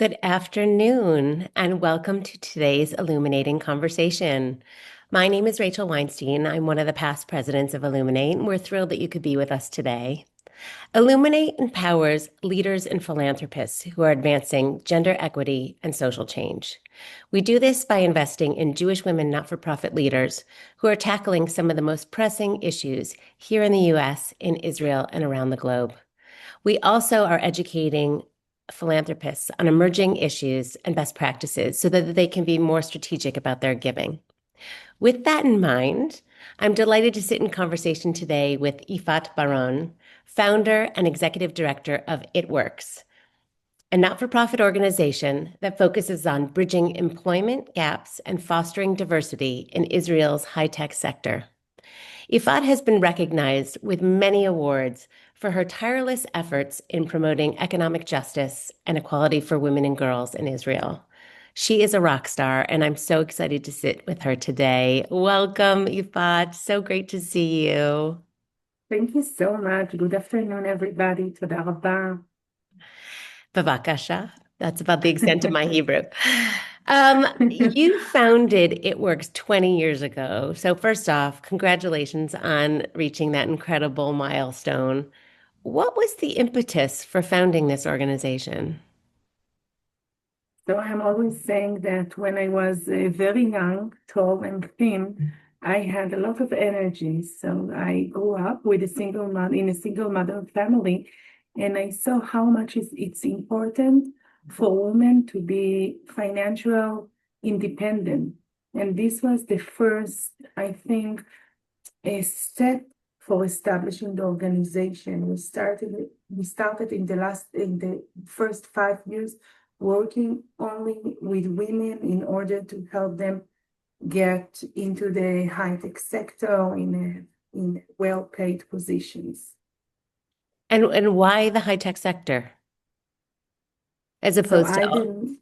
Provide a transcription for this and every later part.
Good afternoon, and welcome to today's Illuminating conversation. My name is Rachel Weinstein. I'm one of the past presidents of Illuminate, and we're thrilled that you could be with us today. Illuminate empowers leaders and philanthropists who are advancing gender equity and social change. We do this by investing in Jewish women not-for-profit leaders who are tackling some of the most pressing issues here in the US, in Israel, and around the globe. We also are educating philanthropists on emerging issues and best practices so that they can be more strategic about their giving. With that in mind, I'm delighted to sit in conversation today with Ifat Baron, founder and executive director of It Works, a not-for-profit organization that focuses on bridging employment gaps and fostering diversity in Israel's high-tech sector. Ifat has been recognized with many awards for her tireless efforts in promoting economic justice and equality for women and girls in Israel. She is a rock star, and I'm so excited to sit with her today. Welcome, Ifat. So great to see you. Thank you so much. Good afternoon, everybody. תודה רבה. Bavakasha. That's about the extent of my Hebrew. You founded It Works 20 years ago. So first off, congratulations on reaching that incredible milestone. What was the impetus for founding this organization? So I'm always saying that when I was very young, tall and thin, I had a lot of energy. So I grew up with a single mother in a single mother family, and I saw how much it's important for women to be financial independent. And this was the first, I think, a step for establishing the organization. We started in the first 5 years working only with women in order to help them get into the high-tech sector in well-paid positions. And why the high-tech sector as So opposed to I all? believe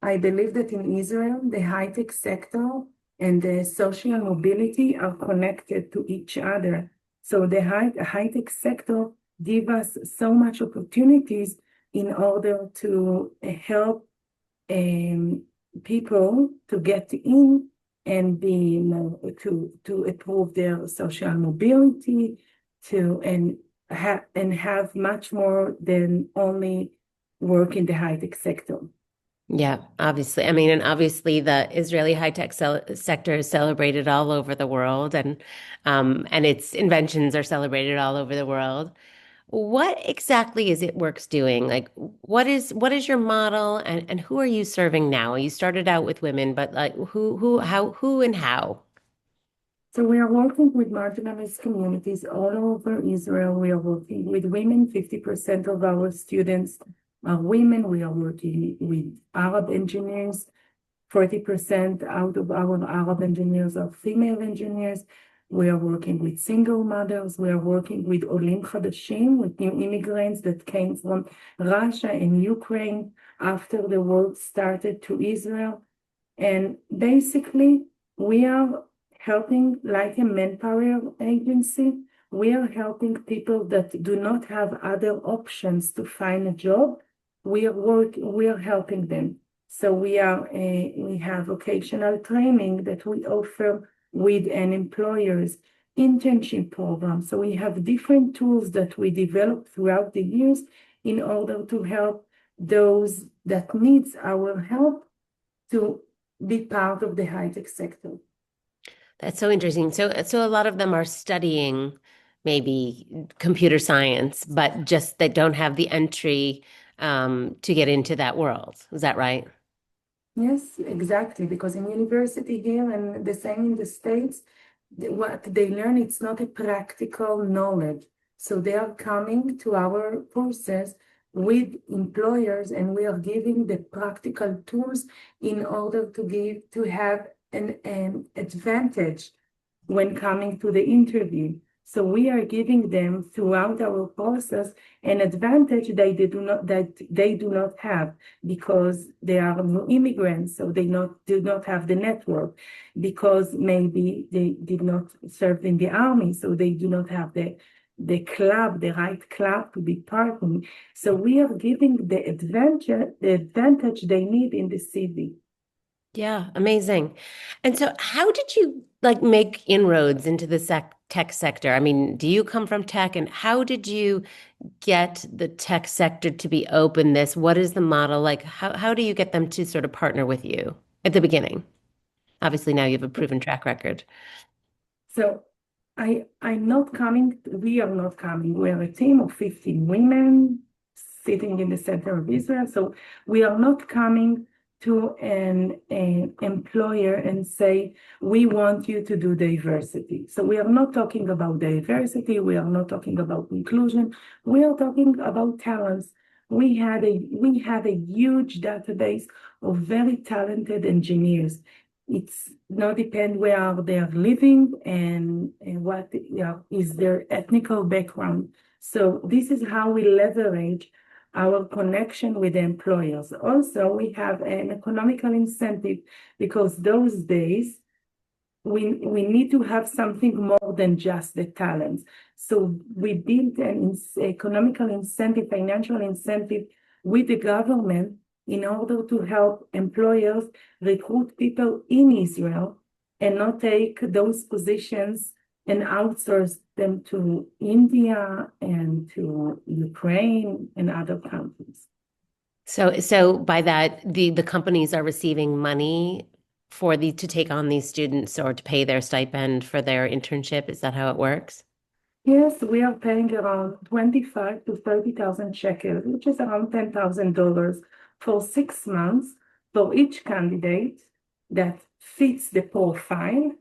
I believe that in Israel, the high-tech sector and the social mobility are connected to each other. So the high-tech sector give us so much opportunities in order to help people to get in and be, to improve their social mobility, and have much more than only work in the high-tech sector. Yeah, obviously. I mean, and obviously the Israeli high-tech sector is celebrated all over the world, and its inventions are celebrated all over the world. What exactly is It Works doing? Like, what is your model, and who are you serving now? You started out with women, but like who and how? So we are working with marginalized communities all over Israel. We are working with women. 50% of our students are women. We are working with Arab engineers. 40% out of our Arab engineers are female engineers. We are working with single mothers. We are working with Olim Chadashim, with new immigrants that came from Russia and Ukraine after the war started to Israel. And basically, we are helping like a manpower agency. We are helping people that do not have other options to find a job. We are helping them. So we have vocational training that we offer with an employer's internship program. So we have different tools that we develop throughout the years in order to help those that needs our help to be part of the high-tech sector. That's so interesting. So a lot of them are studying maybe computer science, but just they don't have the entry to get into that world. Is that right? Yes, exactly. Because in university here and the same in the States, what they learn, it's not a practical knowledge. So they are coming to our courses with employers, and we are giving the practical tools in order to have an advantage when coming to the interview. So we are giving them throughout our process an advantage that they do not have because they are new immigrants, so they do not have the network, because maybe they did not serve in the army, so they do not have the right club to be part in. So we are giving the advantage they need in the city. Yeah, amazing. And so how did you like make inroads into the tech sector? I mean, do you come from tech and how did you get the tech sector to be open this? What is the model? Like how do you get them to sort of partner with you at the beginning? Obviously now you have a proven track record. So I'm not coming, we are not coming. We are a team of 15 women sitting in the center of Israel. So we are not coming to an employer and say, we want you to do diversity. So we are not talking about diversity. We are not talking about inclusion. We are talking about talents. We had a huge database of very talented engineers. It's not depend where they are living and what is their ethnical background. So this is how we leverage our connection with the employers. Also, we have an economical incentive because those days we need to have something more than just the talents. So we built an economical incentive, financial incentive with the government in order to help employers recruit people in Israel and not take those positions and outsource them to India and to Ukraine and other countries. So by that, the companies are receiving money for the to take on these students or to pay their stipend for their internship. Is that how it works? Yes, we are paying around 25 to 30,000 shekels, which is around $10,000 for 6 months for each candidate that fits the profile,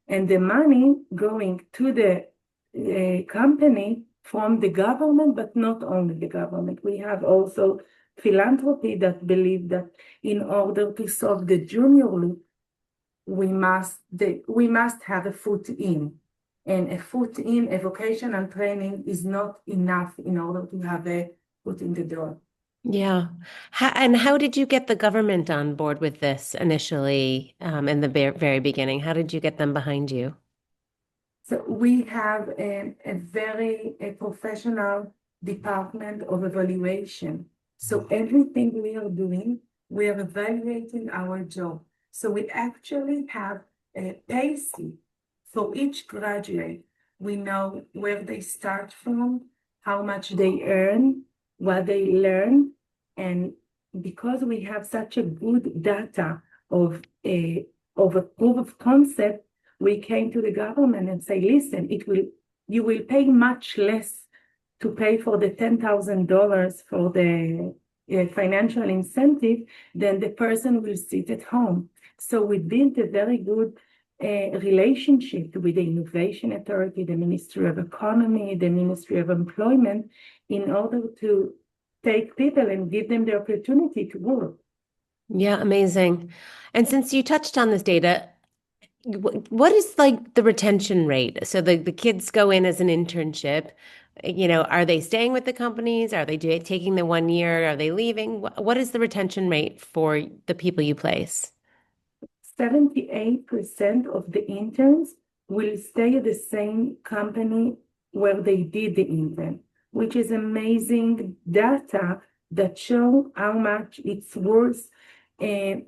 and the money going to the company from the government, but not only the government. We have also philanthropy that believe that in order to solve the junior loop, we must have a foot in. And a foot in, a vocational training is not enough in order to have a foot in the door. Yeah. And how did you get the government on board with this initially, in the very beginning? How did you get them behind you? So we have a very professional department of evaluation. So everything we are doing, we are evaluating our job. So we actually have a pay slip for each graduate. We know where they start from, how much they earn, what they learn, and because we have such a good data of a proof of concept, we came to the government and say, listen, you will pay much less to pay for the $10,000 for the financial incentive than the person will sit at home. So we built a very good relationship with the Innovation Authority, the Ministry of Economy, the Ministry of Employment, in order to take people and give them the opportunity to work. Yeah, amazing. And since you touched on this data, what is like the retention rate? So the kids go in as an internship, are they staying with the companies? Are they taking the 1 year? Are they leaving? What is the retention rate for the people you place? 78% of the interns will stay at the same company where they did the intern, which is amazing data that show how much it's worth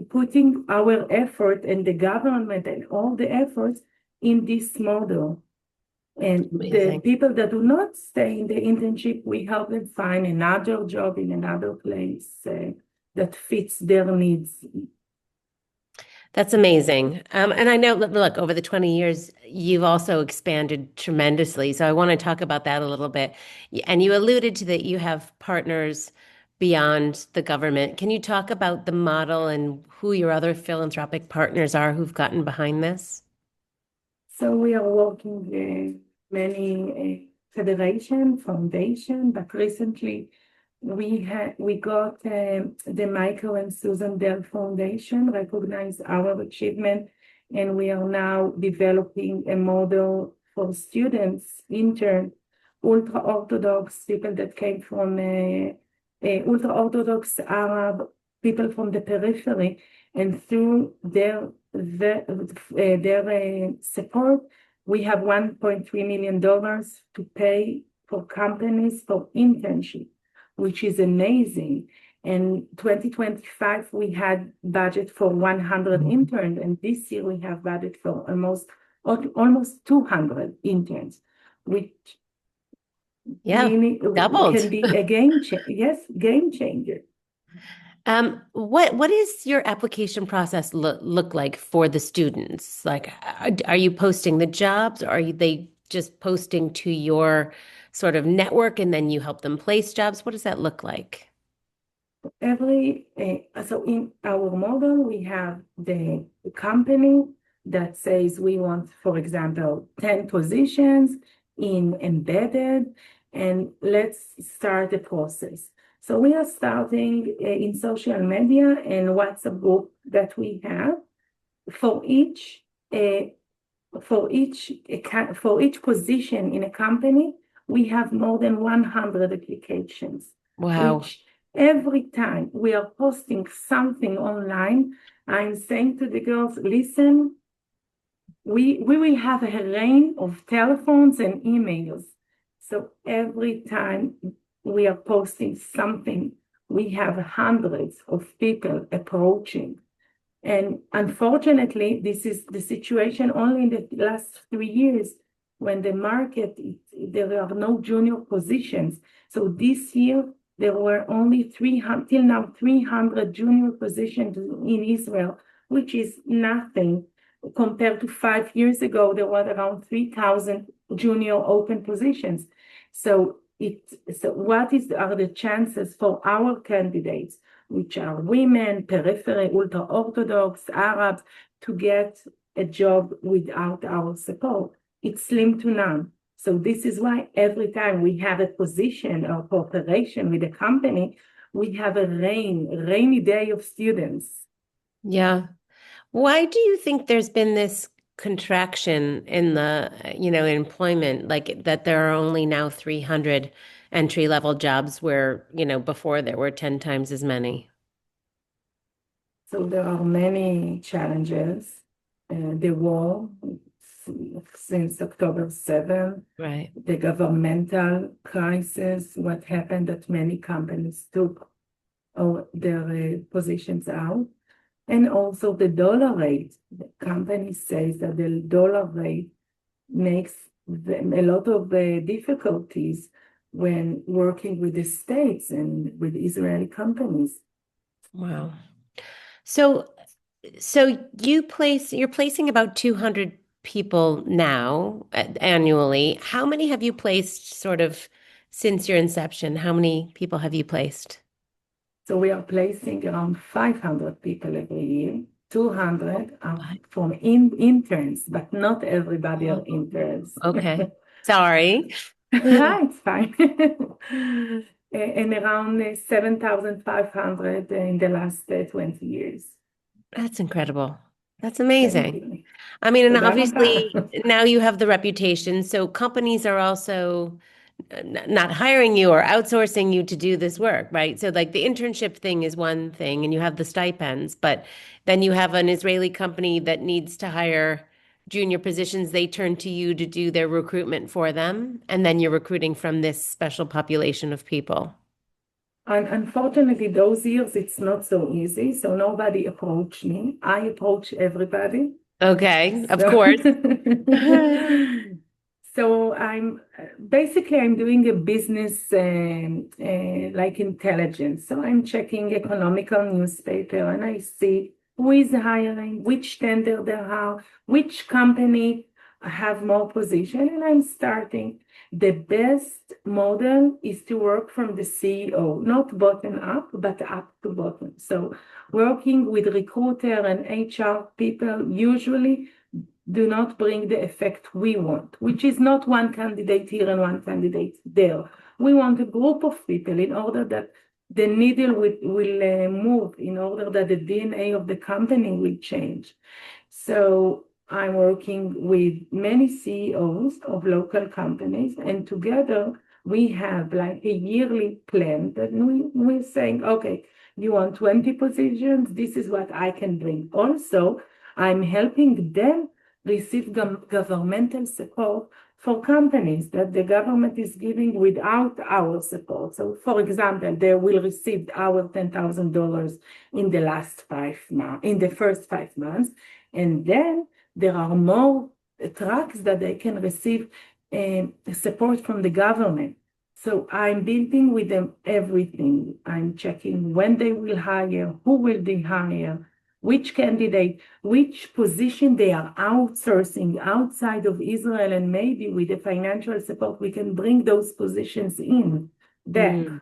putting our effort and the government and all the efforts in this model. And the Amazing. people that do not stay in the internship, we help them find another job in another place that fits their needs. That's amazing. And I know, look, over the 20 years, you've also expanded tremendously. So I want to talk about that a little bit. And you alluded to that you have partners beyond the government. Can you talk about the model and who your other philanthropic partners are who've gotten behind this? So we are working with many federation, foundation, but recently we got the Michael and Susan Dell Foundation recognize our achievement, and we are now developing a model for students, intern, ultra-Orthodox people that came from ultra-Orthodox Arab people from the periphery, and through their support, we have $1.3 million to pay for companies for internship, which is amazing. In 2025, we had budget for 100 interns, and this year we have budget for almost 200 interns, which Yeah, meaning doubled. can be a game changer. What is your application process look like for the students? Like, are you posting the jobs, or they just posting to your sort of network and then you help them place jobs? What does that look like? So in our model, we have the company that says we want, for example, 10 positions in embedded, and let's start the process. So we are starting in social media and WhatsApp group that we have for each uh, for each position in a company. We have more than 100 applications, Wow. which every time we are posting something online, I'm saying to the girls, listen, we will have a rain of telephones and emails. So every time we are posting something, we have hundreds of people approaching. And unfortunately, this is the situation only in the last 3 years when the market, there are no junior positions. So this year, there were only 300, till now, 300 junior positions in Israel, which is nothing compared to 5 years ago. There were around 3,000 junior open positions. So are the chances for our candidates, which are women, periphery, ultra-Orthodox, Arabs, to get a job without our support? It's slim to none. So this is why every time we have a position or cooperation with a company, we have a rainy day of students. Yeah. Why do you think there's been this contraction in the, employment, like that there are only now 300 entry-level jobs where, before there were 10 times as many? So there are many challenges. The war since October 7th, Right. the governmental crisis, what happened that many companies took their positions out, and also the dollar rate. The company says that the dollar rate makes a lot of difficulties when working with the states and with Israeli companies. Wow. So you're placing about 200 people now annually. How many have you placed sort of since your inception? How many people have you placed? So we are placing around 500 people every year. 200 are What? from interns, but not everybody are Oh, interns. okay. Sorry. It's fine. And around 7,500 in the last 20 years. That's incredible. That's Thank amazing. you. I mean, and תודה רבה. obviously now you have the reputation, so companies are also not hiring you or outsourcing you to do this work, right? So like the internship thing is one thing, and you have the stipends, but then you have an Israeli company that needs to hire junior positions. They turn to you to do their recruitment for them, and then you're recruiting from this special population of people. And unfortunately, those years it's not so easy. So nobody approached me. I approach everybody. Okay, of So, course. so I'm doing a business like intelligence. So I'm checking economical newspaper and I see who is hiring, which tender there are, which company have more position, and I'm starting. The best model is to work from the CEO, not bottom up, but up to bottom. So working with recruiter and HR people usually do not bring the effect we want, which is not one candidate here and one candidate there. We want a group of people in order that the needle will move, in order that the DNA of the company will change. So I'm working with many CEOs of local companies, and together we have like a yearly plan that we're saying, okay, you want 20 positions? This is what I can bring. Also, I'm helping them receive governmental support for companies that the government is giving without our support. So, for example, they will receive our $10,000 in the last 5 months, in the first 5 months, and then there are more tracks that they can receive support from the government. So I'm building with them everything. I'm checking when they will hire, who will they hire, which candidate, which position they are outsourcing outside of Israel, and maybe with the financial support, we can bring those positions in back. Mm.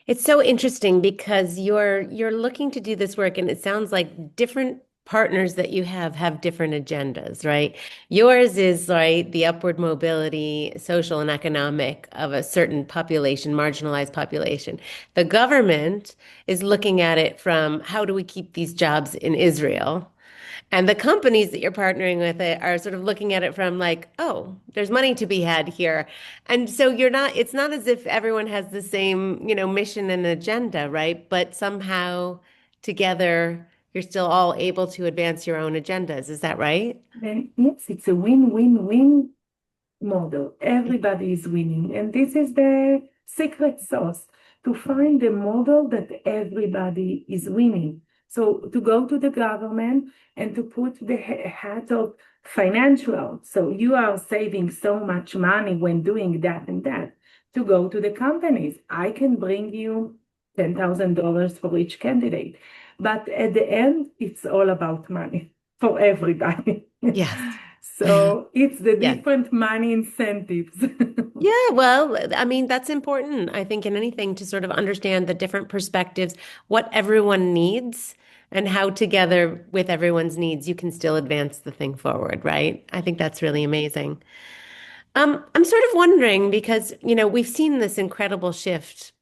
It's so interesting because you're looking to do this work, and it sounds like different partners that you have different agendas, right? Yours is right, the upward mobility, social and economic of a certain population, marginalized population. The government is looking at it from how do we keep these jobs in Israel? And the companies that you're partnering with it are sort of looking at it from like, oh, there's money to be had here. And so it's not as if everyone has the same, mission and agenda, right? But somehow together you're still all able to advance your own agendas. Is that right? Then, yes, it's a win-win-win model. Everybody is winning. And this is the secret sauce to find a model that everybody is winning. So to go to the government and to put the hat of financial. So you are saving so much money when doing that and that. To go to the companies, I can bring you $10,000 for each candidate. But at the end, it's all about money for everybody. Yes. So it's the Yes. different money incentives. Yeah, well, I mean, that's important, I think, in anything to sort of understand the different perspectives, what everyone needs, and how together with everyone's needs, you can still advance the thing forward, right? I think that's really amazing. I'm sort of wondering because, we've seen this incredible shift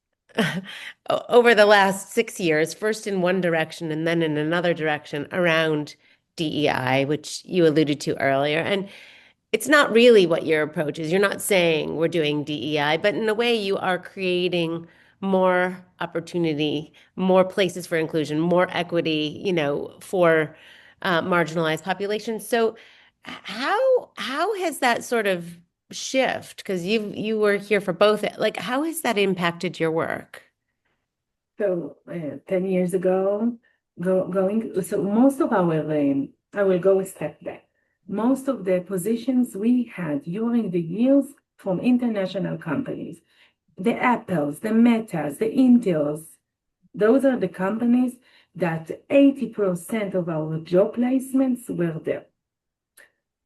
over the last 6 years, first in one direction and then in another direction around DEI, which you alluded to earlier. And it's not really what your approach is. You're not saying we're doing DEI, but in a way, you are creating more opportunity, more places for inclusion, more equity, for marginalized populations. So, how has that sort of shift? Because you were here for both. Like, how has that impacted your work? So 10 years ago, so most of I will go a step back. Most of the positions we had during the years from international companies, the Apples, the Metas, the Intels, those are the companies that 80% of our job placements were there.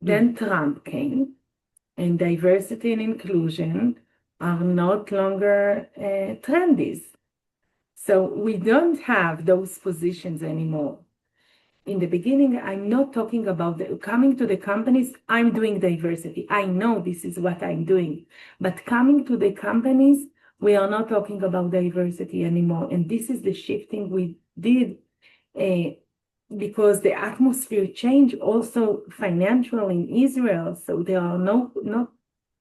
Mm, Then Trump came, and diversity and inclusion are not longer trendies. So we don't have those positions anymore. In the beginning, I'm not talking about coming to the companies, I'm doing diversity. I know this is what I'm doing. But coming to the companies, we are not talking about diversity anymore. And this is the shifting we did uh, because the atmosphere changed also financial in Israel. So there are not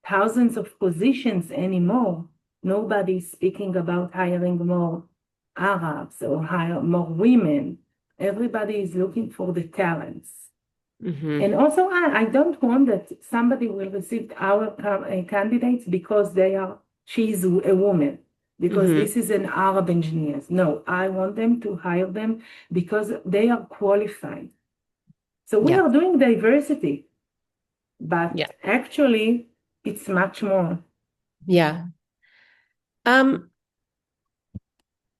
thousands of positions anymore. Nobody's speaking about hiring more Arabs or hire more women. Everybody is looking for the talents. hmm And also, I don't want that somebody will receive our candidates because she's a woman, because hmm this is an Arab engineer. No, I want them to hire them because they are qualified. So we Yeah. are doing diversity, Yeah. but actually, it's much more. Yeah. Um,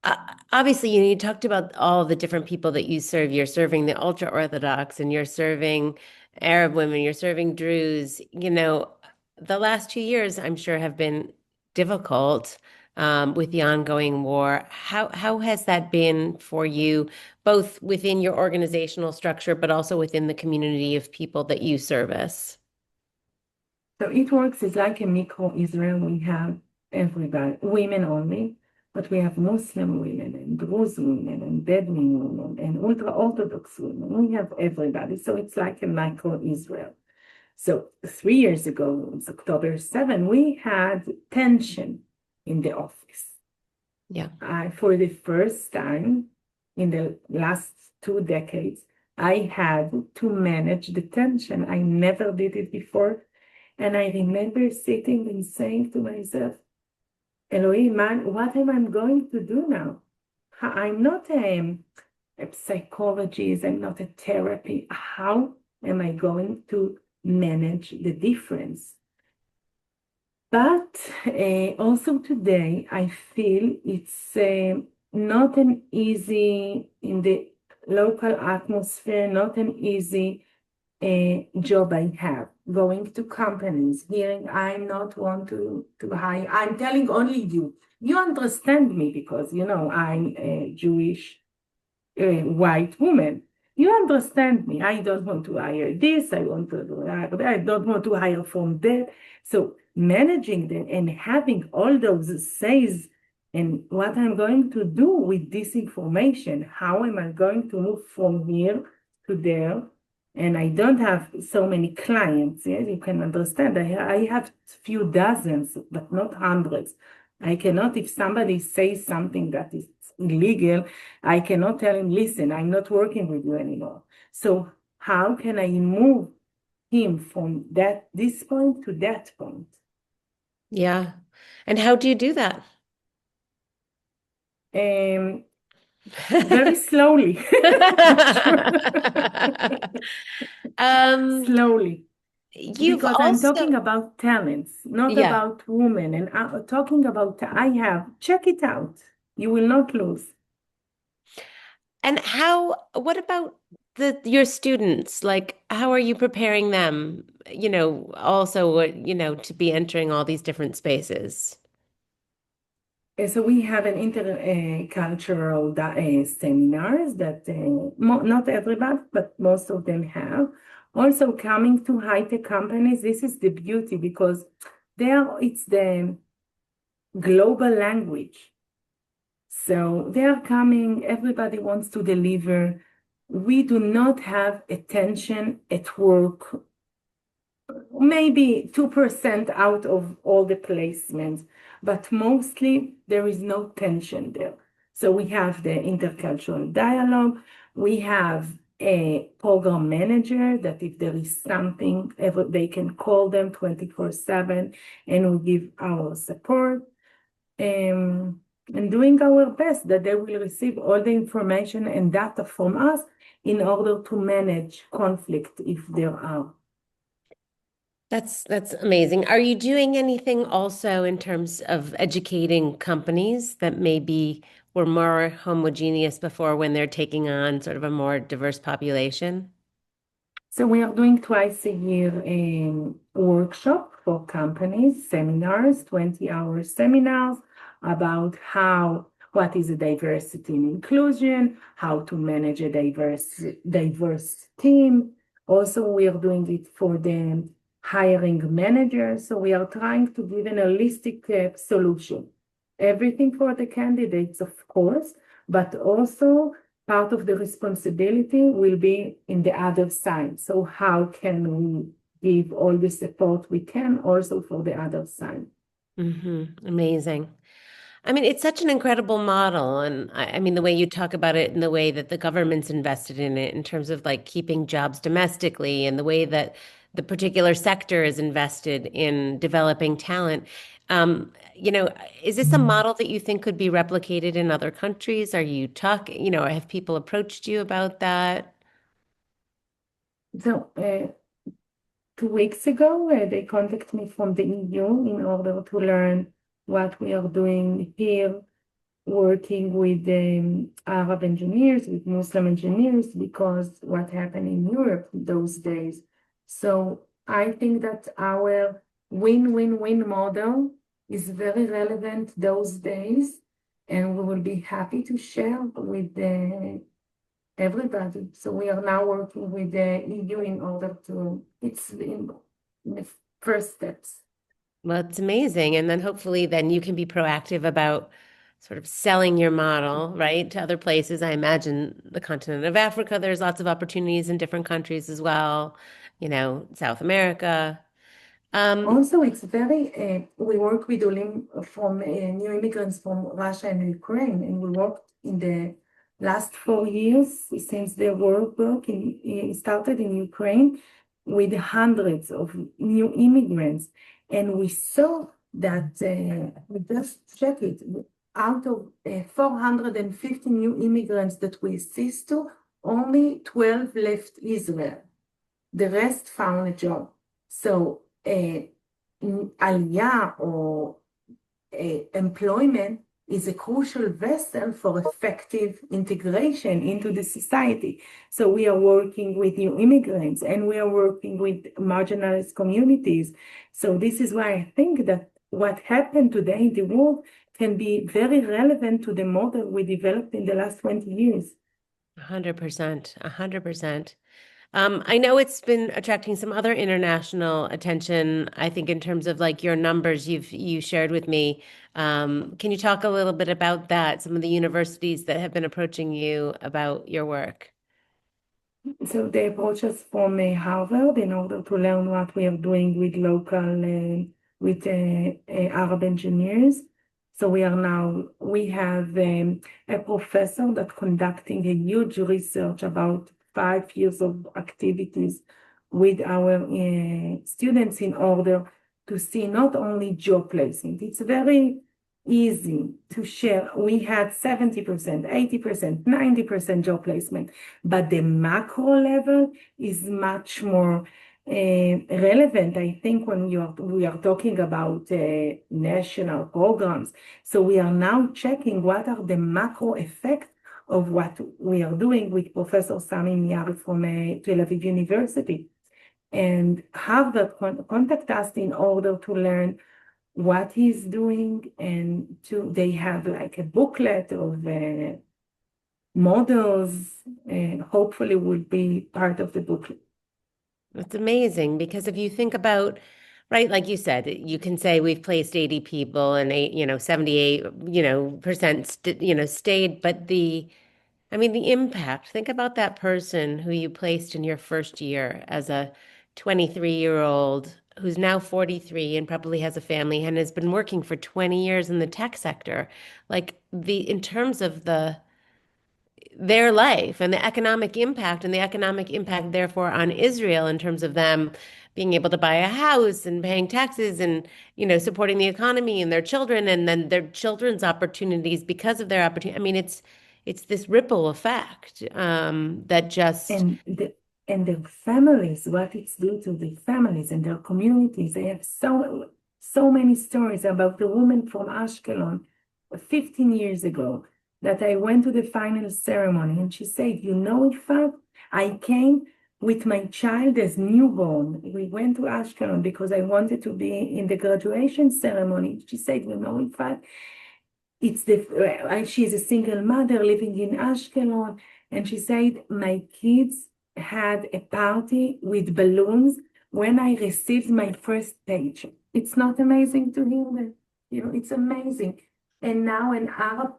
Uh, Obviously, you talked about all the different people that you serve. You're serving the ultra Orthodox and you're serving Arab women, you're serving Druze. The last 2 years, I'm sure, have been difficult with the ongoing war. How has that been for you, both within your organizational structure, but also within the community of people that you service? So it works as like a micro Israel. We have everybody, women only, but we have Muslim women and Druze women and Bedouin women and ultra Orthodox women. We have everybody. So it's like a micro Israel. So 3 years ago, it's October 7, we had tension in the office. Yeah. For the first time in the last 2 decades, I had to manage the tension. I never did it before. And I remember sitting and saying to myself, Elohim, man, what am I going to do now? I'm not a psychologist, I'm not a therapy. How am I going to manage the difference? But also today, I feel it's not an easy, in the local atmosphere, not an easy job I have. Going to companies, hearing I'm not want to hire. I'm telling only you. You understand me because, I'm a Jewish white woman. You understand me. I don't want to hire this. I want to do that. I don't want to hire from there. So managing them and having all those says and what I'm going to do with this information, how am I going to move from here to there? And I don't have so many clients. Yes, you can understand. I have few dozens, but not hundreds. I cannot, if somebody says something that is illegal, I cannot tell him, listen, I'm not working with you anymore. So how can I move him from this point to that point? Yeah. And how do you do that? Um, Very slowly. Um, Slowly. you've Because I'm also, talking about talents, not yeah. about women. And talking about, check it out. You will not lose. And what about your students? Like, how are you preparing them, also, to be entering all these different spaces? So we have an intercultural seminars that not everybody, but most of them have. Also coming to high-tech companies, this is the beauty because it's the global language. So they are coming, everybody wants to deliver. We do not have attention at work, maybe 2% out of all the placements, but mostly there is no tension there. So we have the intercultural dialogue. We have a program manager that if there is something, they can call them 24/7 and we give our support. And doing our best that they will receive all the information and data from us in order to manage conflict if there are. That's amazing. Are you doing anything also in terms of educating companies that maybe were more homogeneous before when they're taking on sort of a more diverse population? So we are doing twice a year a workshop for companies, seminars, 20-hour seminars about what is a diversity and inclusion, how to manage a diverse team. Also, we are doing it for the hiring managers. So we are trying to give an holistic solution. Everything for the candidates, of course, but also part of the responsibility will be in the other side. So how can we give all the support we can also for the other side? Amazing. I mean, it's such an incredible model. And I mean, the way you talk about it and the way that the government's invested in it in terms of like keeping jobs domestically and the way that the particular sector is invested in developing talent. Um, you know, is this a model that you think could be replicated in other countries? Are you talking, have people approached you about that? So 2 weeks ago, they contacted me from the EU in order to learn what we are doing here, working with Arab engineers, with Muslim engineers, because what happened in Europe those days. So I think that our win-win-win model is very relevant those days, and we will be happy to share with everybody. So we are now working with the EU in order to, it's in the first steps. Well, it's amazing. And then hopefully then you can be proactive about sort of selling your model, right, to other places. I imagine the continent of Africa, there's lots of opportunities in different countries as well, South America. Um, Also, it's we work with from new immigrants from Russia and Ukraine, and we worked in the last 4 years since the war started in Ukraine. with hundreds of new immigrants. And we saw that, we just checked it, out of 450 new immigrants that we assist to, only 12 left Israel. The rest found a job. So Aliyah or employment is a crucial vessel for effective integration into the society. So we are working with new immigrants and we are working with marginalized communities. So this is why I think that what happened today in the world can be very relevant to the model we developed in the last 20 years. 100%, 100%. I know it's been attracting some other international attention, I think in terms of like your numbers you shared with me. Can you talk a little bit about that, some of the universities that have been approaching you about your work? So they approach us from Harvard in order to learn what we are doing with Arab engineers. So we have a professor that conducting a huge research about 5 years of activities with our students in order to see not only job placement. It's very easy to share. We had 70%, 80%, 90% job placement, but the macro level is much more relevant, I think, when we are talking about national programs. So we are now checking what are the macro effects of what we are doing with Professor Sami Miari from Tel Aviv University. And Harvard contact us in order to learn what he's doing, and they have like a booklet of models, and hopefully will be part of the booklet. It's amazing because if you think about, right, like you said, you can say we've placed 80 people and 78, percent, stayed, but I mean, the impact, think about that person who you placed in your first year as a 23-year-old who's now 43 and probably has a family and has been working for 20 years in the tech sector. Like in terms of their life and the economic impact therefore on Israel in terms of them being able to buy a house and paying taxes and supporting the economy and their children and then their children's opportunities because of their opportunity. I mean, it's this ripple effect that just And their families, what it's due to the families and their communities. They have so many stories about the woman from Ashkelon 15 years ago that I went to the final ceremony, and she said, Ifat, I came with my child as newborn. We went to Ashkelon because I wanted to be in the graduation ceremony. She said, Ifat, she's a single mother living in Ashkelon, and she said, my kids had a party with balloons when I received my first page. It's not amazing to hear that? It's amazing. And now an Arab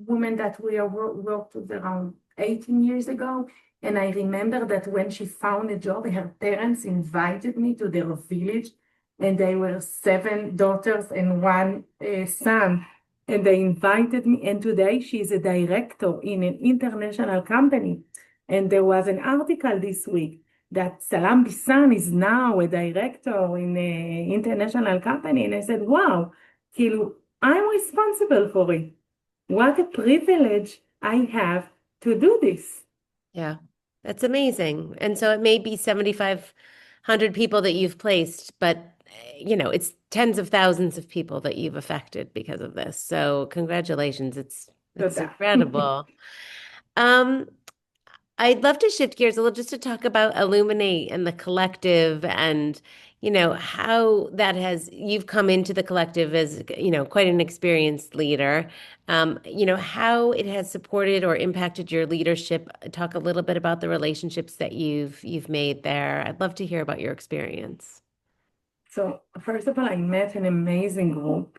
woman that we are worked with around 18 years ago, and I remember that when she found a job, her parents invited me to their village, and they were 7 daughters and 1 son. And they invited me, and today she's a director in an international company. And there was an article this week that Salam Bissan is now a director in an international company. And I said, wow, I'm responsible for it. What a privilege I have to do this. yeah, that's amazing. And so it may be 7,500 people that you've placed, but it's tens of thousands of people that you've affected because of this. So congratulations. It's Toda. incredible. Um, I'd love to shift gears a little just to talk about Illuminate and the collective and, how you've come into the collective as, quite an experienced leader. How it has supported or impacted your leadership. Talk a little bit about the relationships that you've made there. I'd love to hear about your experience. So, first of all, I met an amazing group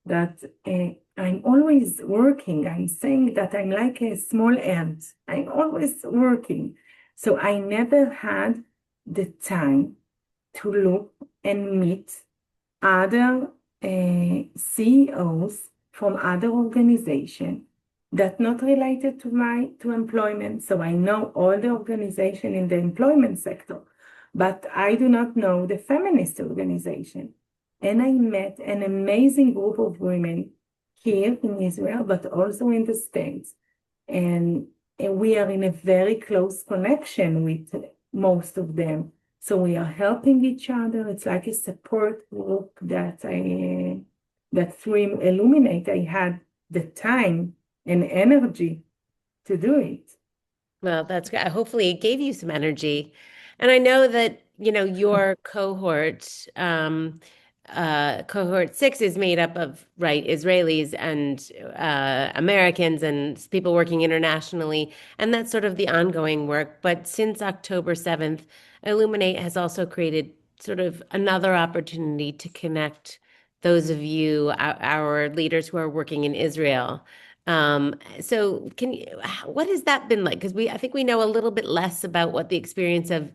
that I'm always working. I'm saying that I'm like a small ant. I'm always working. So I never had the time to look and meet other CEOs from other organizations that not related to employment. So I know all the organization in the employment sector, but I do not know the feminist organization. And I met an amazing group of women here in Israel, but also in the States. And, and we are in a very close connection with most of them. So we are helping each other. It's like a support group that through Elluminate, I had the time and energy to do it. Well, that's great. Hopefully it gave you some energy. And I know that, your cohort 6 is made up of, right, Israelis and Americans and people working internationally. And that's sort of the ongoing work. But since October 7th, Illuminate has also created sort of another opportunity to connect those of you, our leaders who are working in Israel. So what has that been like? Because I think we know a little bit less about what the experience of,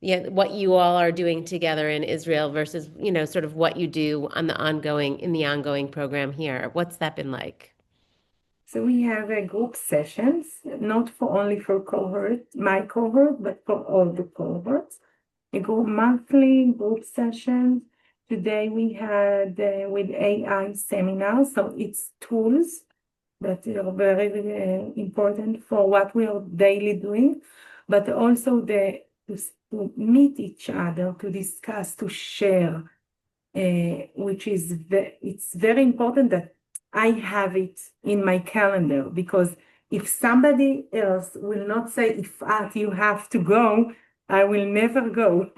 what you all are doing together in Israel versus, sort of what you do in the ongoing program here. What's that been like? So we have a group sessions, not for only for my cohort, but for all the cohorts. We go monthly group sessions. Today we had with AI seminars, so it's tools that are very important for what we are daily doing, but also to meet each other, to discuss, to share, which is it's very important that I have it in my calendar because if somebody else will not say, Ifat, you have to go, I will never go.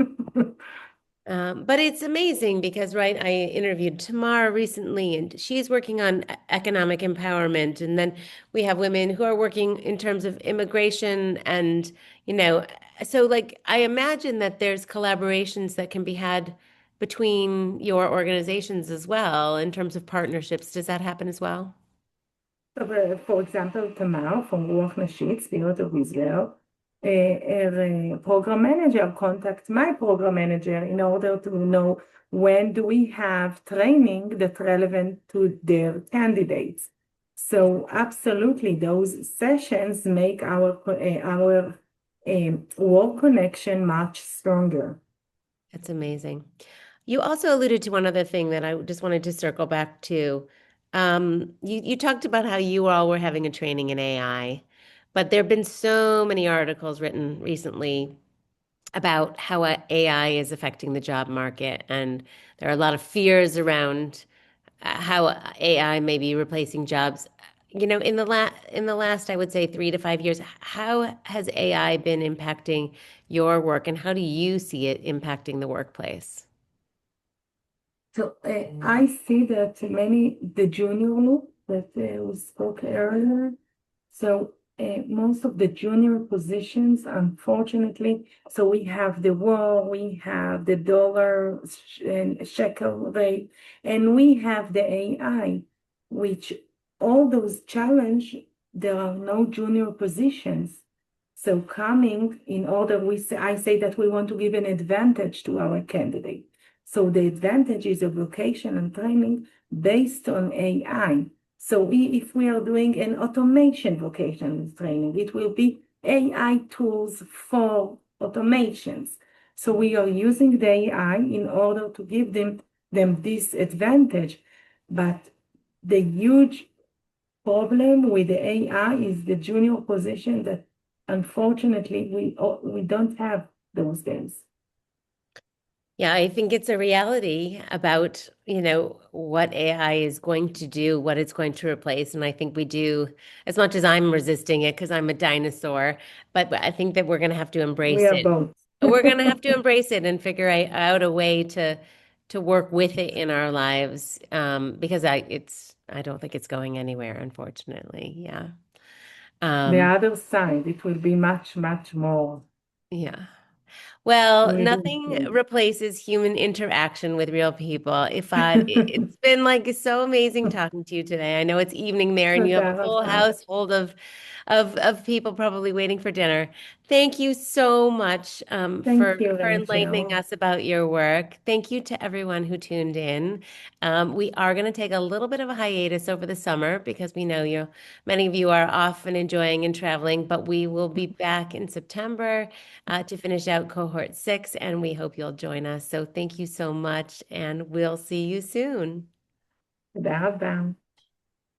But it's amazing because, right, I interviewed Tamara recently, and she's working on economic empowerment. And then we have women who are working in terms of immigration. And, so like I imagine that there's collaborations that can be had between your organizations as well in terms of partnerships. Does that happen as well? So, for example, Tamar from Ruach Nashit, Spirit of Israel, her program manager contact my program manager in order to know when do we have training that's relevant to their candidates. So absolutely, those sessions make our work connection much stronger. That's amazing. You also alluded to one other thing that I just wanted to circle back to. You talked about how you all were having a training in AI, but there have been so many articles written recently about how AI is affecting the job market, and there are a lot of fears around how AI may be replacing jobs. In the last, I would say 3 to 5 years, how has AI been impacting your work, and how do you see it impacting the workplace? So I see that the junior loop that we spoke earlier. So most of the junior positions, unfortunately, so we have the war, we have the dollar and shekel rate, and we have the AI, which all those challenge, there are no junior positions. So coming in order, I say that we want to give an advantage to our candidate. So the advantage is a vocation and training based on AI. So if we are doing an automation vocational training, it will be AI tools for automations. So we are using the AI in order to give them this advantage. But the huge problem with the AI is the junior position that unfortunately we don't have those days. Yeah, I think it's a reality about, what AI is going to do, what it's going to replace. And I think we do, as much as I'm resisting it because I'm a dinosaur, but I think that we're going to have to We embrace are it. both. We're going to have to embrace it and figure out a way to work with it in our lives, because I don't think it's going anywhere, unfortunately. Yeah. The Um, other side, it will be much, much more. yeah. Well, We do. nothing replaces human interaction with real people. It's been like so amazing talking to you today. I know it's evening there and you have תודה a full רבה. household of people probably waiting for dinner. Thank you so much Thank you, for enlightening Rachel. us about your work. Thank you to everyone who tuned in. We are going to take a little bit of a hiatus over the summer because we know many of you are off and enjoying and traveling, but we will be back in September to finish out cohort cohort 6, and we hope you'll join us. So thank you so much, and we'll see you soon. תודה רבה.